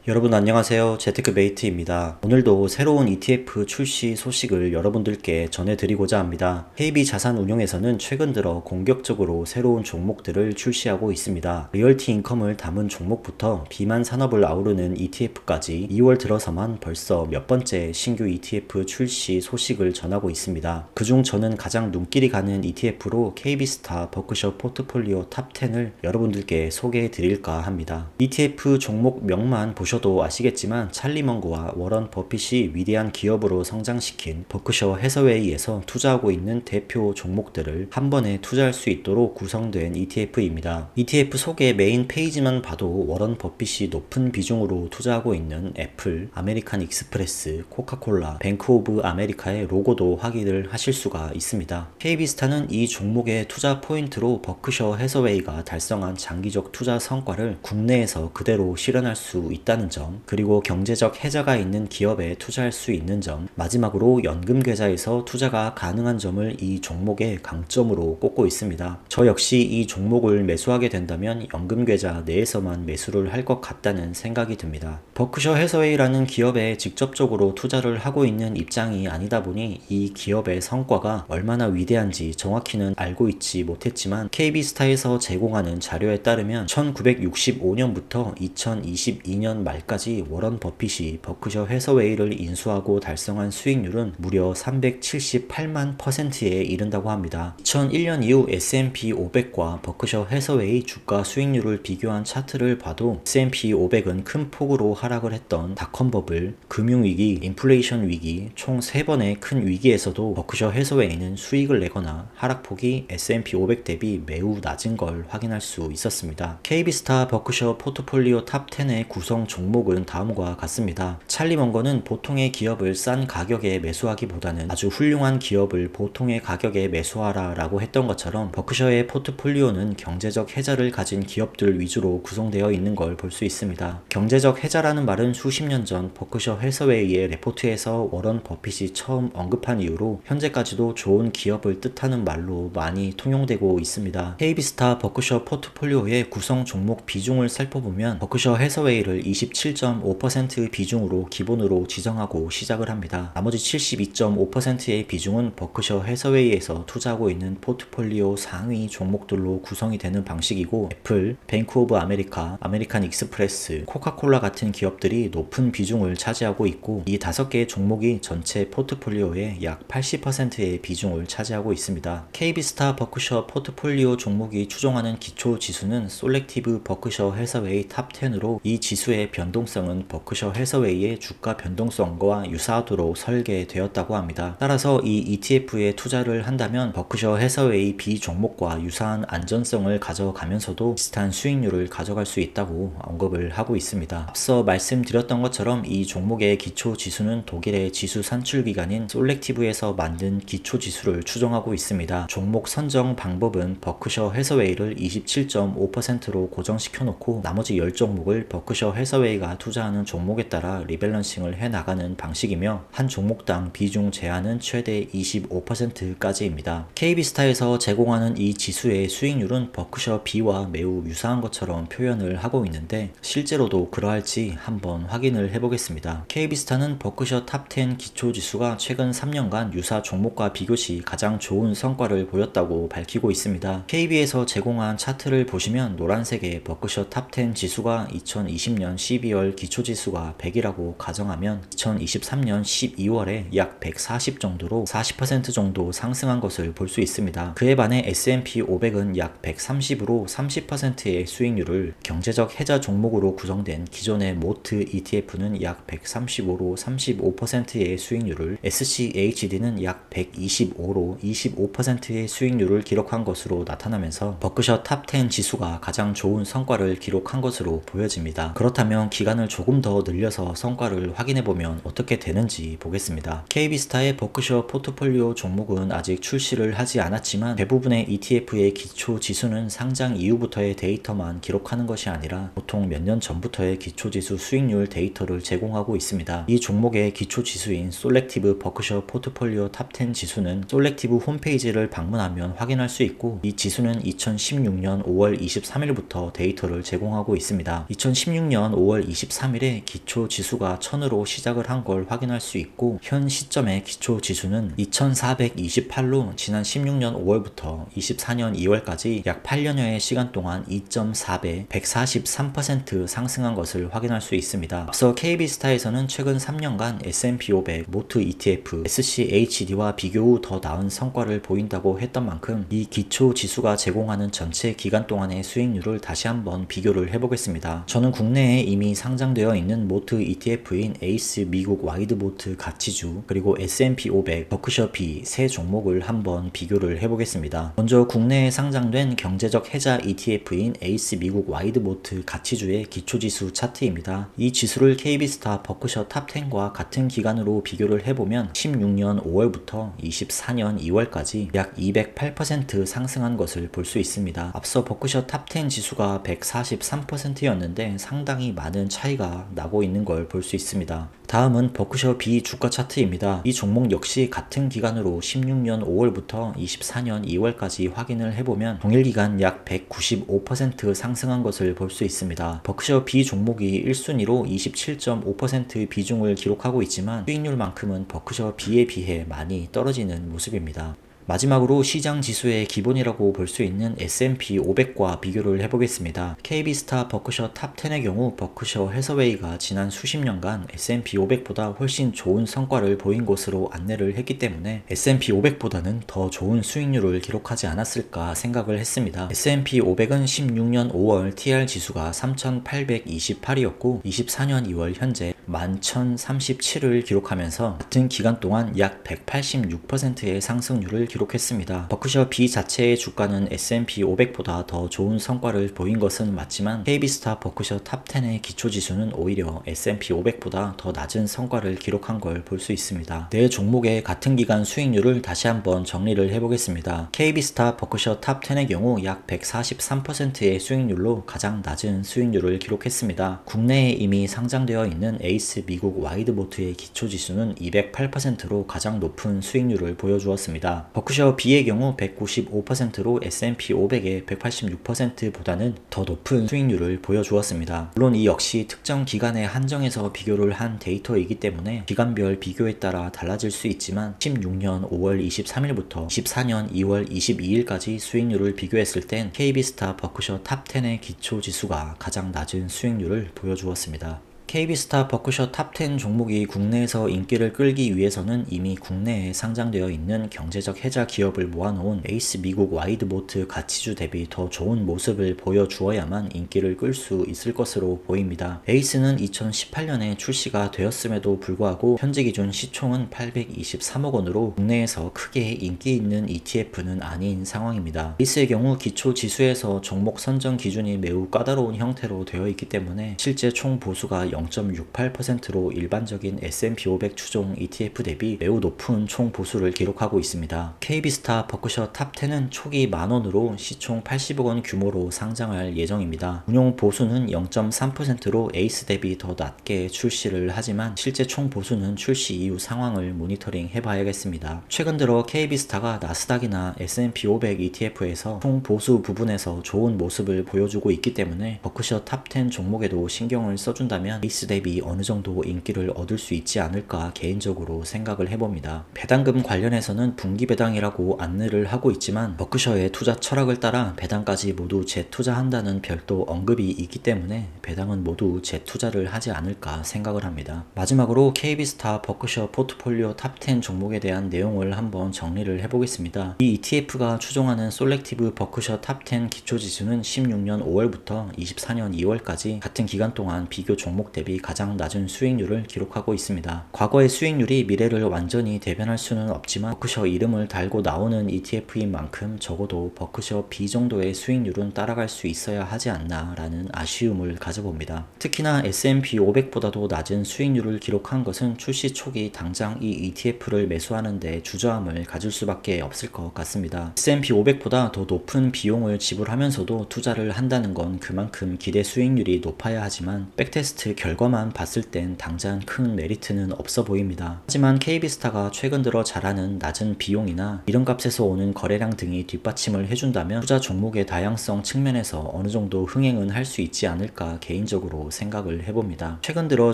여러분 안녕하세요. 재테크메이트입니다. 오늘도 새로운 ETF 출시 소식을 여러분들께 전해드리고자 합니다. KB자산운용에서는 최근 들어 공격적으로 새로운 종목들을 출시하고 있습니다. 리얼티 인컴을 담은 종목부터 비만 산업을 아우르는 ETF까지 2월 들어서만 벌써 몇 번째 신규 ETF 출시 소식을 전하고 있습니다. 그중 저는 가장 눈길이 가는 ETF로 KB스타 버크셔 포트폴리오 탑10을 여러분들께 소개해 드릴까 합니다. ETF 종목 명만 보셔도 아시겠지만 찰리 먼거와 워런 버핏이 위대한 기업으로 성장시킨 버크셔 해서웨이에서 투자하고 있는 대표 종목들을 한 번에 투자할 수 있도록 구성된 ETF입니다. ETF 소개 메인 페이지만 봐도 워런 버핏이 높은 비중으로 투자하고 있는 애플, 아메리칸 익스프레스, 코카콜라, 뱅크 오브 아메리카의 로고도 확인을 하실 수가 있습니다. KB스타는 이 종목의 투자 포인트로 버크셔 해서웨이가 달성한 장기적 투자 성과를 국내에서 그대로 실현할 수 있다는 점, 그리고 경제적 해자가 있는 기업에 투자할 수 있는 점, 마지막으로 연금 계좌에서 투자가 가능한 점을 이 종목의 강점으로 꼽고 있습니다. 저 역시 이 종목을 매수하게 된다면 연금 계좌 내에서만 매수를 할 것 같다는 생각이 듭니다. 버크셔 해서웨이라는 기업에 직접적으로 투자를 하고 있는 입장이 아니다 보니 이 기업의 성과가 얼마나 위대한지 정확히는 알고 있지 못했지만 KB스타에서 제공하는 자료에 따르면 1965년부터 2022년 말까지 워런 버핏이 버크셔 해서웨이를 인수하고 달성한 수익률은 무려 378만 %에 이른다고 합니다. 2001년 이후 S&P 500과 버크셔 해서웨이 주가 수익률을 비교한 차트를 봐도 S&P 500은 큰 폭으로 하락을 했던 닷컴 버블, 금융위기, 인플레이션 위기 총 3번의 큰 위기에서도 버크셔 해서웨이는 수익을 내거나 하락폭이 S&P 500 대비 매우 낮은 걸 확인할 수 있었습니다. KB스타 버크셔 포트폴리오 탑10의 구성 종목은 다음과 같습니다. 찰리 먼거는 보통의 기업을 싼 가격에 매수하기보다는 아주 훌륭한 기업을 보통의 가격에 매수하라 라고 했던 것처럼 버크셔의 포트폴리오는 경제적 해자를 가진 기업들 위주로 구성되어 있는 걸 볼 수 있습니다. 경제적 해자라는 말은 수십 년 전 버크셔 해서웨이의 레포트에서 워런 버핏이 처음 언급한 이후로 현재까지도 좋은 기업을 뜻하는 말로 많이 통용되고 있습니다. KB스타 버크셔 포트폴리오의 구성 종목 비중을 살펴보면 버크셔 해서웨이를 27.5% 비중으로 기본으로 지정하고 시작을 합니다. 나머지 72.5%의 비중은 버크셔 해서웨이에서 투자하고 있는 포트폴리오 상위 종목들로 구성이 되는 방식이고 애플, 뱅크 오브 아메리카, 아메리칸 익스프레스, 코카콜라 같은 기업들이 높은 비중을 차지하고 있고 이 5개의 종목이 전체 포트폴리오의 약 80%의 비중을 차지하고 있습니다. KB스타 버크셔 포트폴리오 종목이 추종하는 기초 지수는 솔렉티브 버크셔 해서웨이 탑10으로 이 지수의 변동성은 버크셔 해서웨이의 주가 변동성과 유사하도록 설계되었다고 합니다. 따라서 이 ETF에 투자를 한다면 버크셔 해서웨이 B 종목과 유사한 안전성을 가져가면서도 비슷한 수익률을 가져갈 수 있다고 언급을 하고 있습니다. 앞서 말씀드렸던 것처럼 이 종목의 기초 지수는 독일의 지수 산출기관인 솔렉티브에서 만든 기초 지수를 추정하고 있습니다. 종목 선정 방법은 버크셔 해서웨이를 27.5%로 고정시켜 놓고 나머지 10종목을 버크셔 해서웨이가 투자하는 종목에 따라 리밸런싱을 해나가는 방식이며 한 종목당 비중 제한은 최대 25%까지입니다. KB스타에서 제공하는 이 지수의 수익률은 버크셔 B와 매우 유사한 것처럼 표현을 하고 있는데 실제로도 그러할지 한번 확인을 해보겠습니다. KB스타는 버크셔 탑10 기초지수가 최근 3년간 유사 종목과 비교시 가장 좋은 성과를 보였다고 밝히고 있습니다. KB에서 제공한 차트를 보시면 노란색의 버크셔 탑10 지수가 2020년 12월 기초지수가 100이라고 가정하면 2023년 12월에 약 140 정도로 40% 정도 상승한 것을 볼 수 있습니다. 그에 반해 S&P 500은 약 130으로 30%의 수익률을, 경제적 해자 종목으로 구성된 기존의 모트 ETF는 약 135로 35%의 수익률을, SCHD는 약 125로 25%의 수익률을 기록한 것으로 나타나면서 버크셔 탑10 지수가 가장 좋은 성과를 기록한 것으로 보여집니다. 그렇다면 기간을 조금 더 늘려서 성과를 확인해보면 어떻게 되는지 보겠습니다. KB스타의 버크셔 포트폴리오 종목은 아직 출시를 하지 않았지만 대부분의 ETF의 기초 지수는 상장 이후부터의 데이터만 기록하는 것이 아니라 보통 몇 년 전부터의 기초지수 수익률 데이터를 제공하고 있습니다. 이 종목의 기초지수인 솔렉티브 버크셔 포트폴리오 탑10 지수는 솔렉티브 홈페이지를 방문하면 확인할 수 있고 이 지수는 2016년 5월 23일부터 데이터를 제공하고 있습니다. 2016년 5월 5월 23일에 기초 지수가 1000으로 시작을 한 걸 확인할 수 있고, 현 시점의 기초 지수는 2428로 지난 16년 5월부터 24년 2월까지 약 8년여의 시간 동안 2.4배 143% 상승한 것을 확인할 수 있습니다. 앞서 KB스타에서는 최근 3년간 S&P 500 모트 ETF SCHD와 비교 후 더 나은 성과를 보인다고 했던 만큼 이 기초 지수가 제공하는 전체 기간 동안의 수익률을 다시 한번 비교를 해보겠습니다. 저는 국내에 이미 상장되어 있는 모트 ETF인 에이스 미국 와이드 모트 가치주 그리고 S&P 500 버크셔 B 세 종목을 한번 비교를 해보겠습니다. 먼저 국내에 상장된 경제적 해자 ETF인 에이스 미국 와이드 모트 가치주의 기초지수 차트입니다. 이 지수를 KB스타 버크셔 탑10과 같은 기간으로 비교를 해보면 16년 5월부터 24년 2월까지 약 208% 상승한 것을 볼 수 있습니다. 앞서 버크셔 탑10 지수가 143%였는데 상당히 많은 차이가 나고 있는 걸 볼 수 있습니다. 다음은 버크셔 B 주가 차트입니다. 이 종목 역시 같은 기간으로 16년 5월부터 24년 2월까지 확인을 해보면 동일 기간 약 195% 상승한 것을 볼 수 있습니다. 버크셔 B 종목이 1순위로 27.5% 비중을 기록하고 있지만 수익률만큼은 버크셔 B에 비해 많이 떨어지는 모습입니다. 마지막으로 시장 지수의 기본이라고 볼 수 있는 S&P 500과 비교를 해보겠습니다. KB스타 버크셔 탑10의 경우 버크셔 해서웨이가 지난 수십 년간 S&P 500보다 훨씬 좋은 성과를 보인 것으로 안내를 했기 때문에 S&P 500보다는 더 좋은 수익률을 기록하지 않았을까 생각을 했습니다. S&P 500은 16년 5월 TR 지수가 3828이었고 24년 2월 현재 11,037을 기록하면서 같은 기간 동안 약 186%의 상승률을 기록했습니다. 버크셔 B 자체의 주가는 S&P 500보다 더 좋은 성과를 보인 것은 맞지만 KB스타 버크셔 탑10의 기초지수는 오히려 S&P 500보다 더 낮은 성과를 기록한 걸 볼 수 있습니다. 네 종목의 같은 기간 수익률을 다시 한번 정리를 해보겠습니다. KB스타 버크셔 탑10의 경우 약 143%의 수익률로 가장 낮은 수익률을 기록했습니다. 국내에 이미 상장되어 있는 에이스 미국 와이드 모트의 기초지수는 208%로 가장 높은 수익률을 보여주었습니다. 버크셔 B의 경우 195%로 S&P 500의 186%보다는 더 높은 수익률을 보여주었습니다. 물론 이 역시 특정 기간에 한정해서 비교를 한 데이터이기 때문에 기간별 비교에 따라 달라질 수 있지만 16년 5월 23일부터 24년 2월 22일까지 수익률을 비교했을 땐 KB스타 버크셔 탑10의 기초지수가 가장 낮은 수익률을 보여주었습니다. KB스타 버크셔 탑10 종목이 국내에서 인기를 끌기 위해서는 이미 국내에 상장되어 있는 경제적 해자 기업을 모아놓은 에이스 미국 와이드 모트 가치주 대비 더 좋은 모습을 보여주어야만 인기를 끌 수 있을 것으로 보입니다. 에이스는 2018년에 출시가 되었음에도 불구하고 현재 기준 시총은 823억 원으로 국내에서 크게 인기 있는 ETF는 아닌 상황입니다. 에이스의 경우 기초 지수에서 종목 선정 기준이 매우 까다로운 형태로 되어 있기 때문에 실제 총 보수가 0.68%로 일반적인 S&P 500 추종 ETF 대비 매우 높은 총 보수를 기록하고 있습니다. KB스타 버크셔 탑10은 초기 10,000원으로 시총 80억 원 규모로 상장할 예정입니다. 운용 보수는 0.3%로 에이스 대비 더 낮게 출시를 하지만 실제 총 보수는 출시 이후 상황을 모니터링 해봐야겠습니다. 최근 들어 KB스타가 나스닥이나 S&P 500 ETF에서 총 보수 부분에서 좋은 모습을 보여주고 있기 때문에 버크셔 탑10 종목에도 신경을 써준다면 에이스 대비 어느 정도 인기를 얻을 수 있지 않을까 개인적으로 생각을 해봅니다. 배당금 관련해서는 분기 배당이라고 안내를 하고 있지만 버크셔의 투자 철학을 따라 배당까지 모두 재투자한다는 별도 언급이 있기 때문에 배당은 모두 재투자를 하지 않을까 생각을 합니다. 마지막으로 KB스타 버크셔 포트폴리오 탑10 종목에 대한 내용을 한번 정리를 해보겠습니다. 이 ETF가 추종하는 솔렉티브 버크셔 탑10 기초지수는 16년 5월부터 24년 2월까지 같은 기간 동안 비교 종목 대비 가장 낮은 수익률을 기록하고 있습니다. 과거의 수익률이 미래를 완전히 대변할 수는 없지만 버크셔 이름을 달고 나오는 ETF인 만큼 적어도 버크셔 B 정도의 수익률은 따라갈 수 있어야 하지 않나 라는 아쉬움을 가져봅니다. 특히나 S&P 500보다도 낮은 수익률을 기록한 것은 출시 초기 당장 이 ETF를 매수하는데 주저함을 가질 수밖에 없을 것 같습니다. S&P 500보다 더 높은 비용을 지불하면서도 투자를 한다는 건 그만큼 기대 수익률이 높아야 하지만 백테스트 결과만 봤을 땐 당장 큰 메리트는 없어 보입니다. 하지만 KB스타가 최근 들어 잘하는 낮은 비용이나 이름값에서 오는 거래량 등이 뒷받침을 해준다면 투자 종목의 다양성 측면에서 어느 정도 흥행은 할 수 있지 않을까 개인적으로 생각을 해봅니다. 최근 들어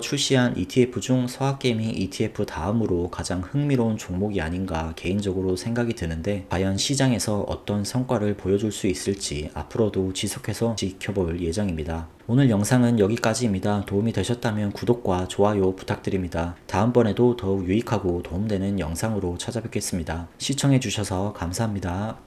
출시한 ETF 중 서학개미 ETF 다음으로 가장 흥미로운 종목이 아닌가 개인적으로 생각이 드는데, 과연 시장에서 어떤 성과를 보여줄 수 있을지 앞으로도 지속해서 지켜볼 예정입니다. 오늘 영상은 여기까지입니다. 도움이 되셨다면 구독과 좋아요 부탁드립니다. 다음번에도 더욱 유익하고 도움되는 영상으로 찾아뵙겠습니다. 시청해주셔서 감사합니다.